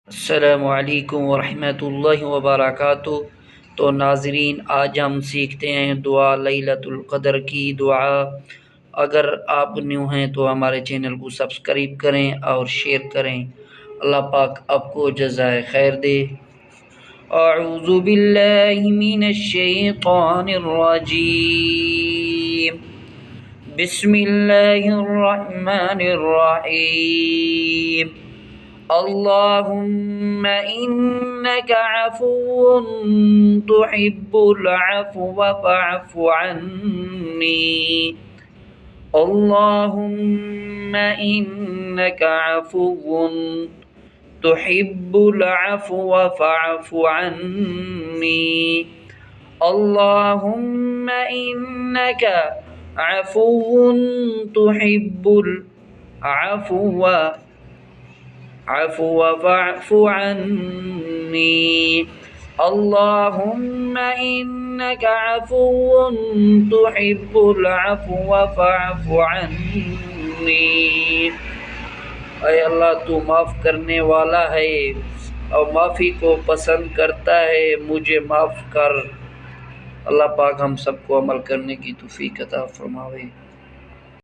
अस्सलामु अलैकुम वरहमतुल्लाहि वबरकातुहू। तो नाज़रीन, आज हम सीखते हैं दुआ लैलतुल क़द्र की दुआ। अगर आप न्यू हैं तो हमारे चैनल को सब्सक्राइब करें और शेयर करें। अल्लाह पाक आपको जज़ाए खैर दे। अऊज़ु बिल्लाहि मिनश शैतानिर रजीम। बिस्मिल्लाहिर रहमानिर रहीम। अल्लाहुम्मा इन्नका अफ़ुव्वुन तुहिब्बुल अफ़्व फ़अफ़ु अन्नी। अल्लाहुम्मा इन्नका अफ़ुव्वुन तुहिब्बुल अफ़्व फ़अफ़ु अन्नी। अल्लाहुम्मा इन्नका अफ़ुव्वुन तुहिब्बुल अफ़्व फ़अफ़ु अन्नी। अल्लाहुम्मा इन्नका अफ़ुव्वुन तुहिब्बुल अफ़्व फ़अफ़ु अन्नी। ऐ अल्लाह, तू माफ़ करने वाला है और माफ़ी को पसंद करता है, मुझे माफ़ कर। अल्लाह पाक हम सबको अमल करने की तौफ़ीक़ अता फ़रमावे।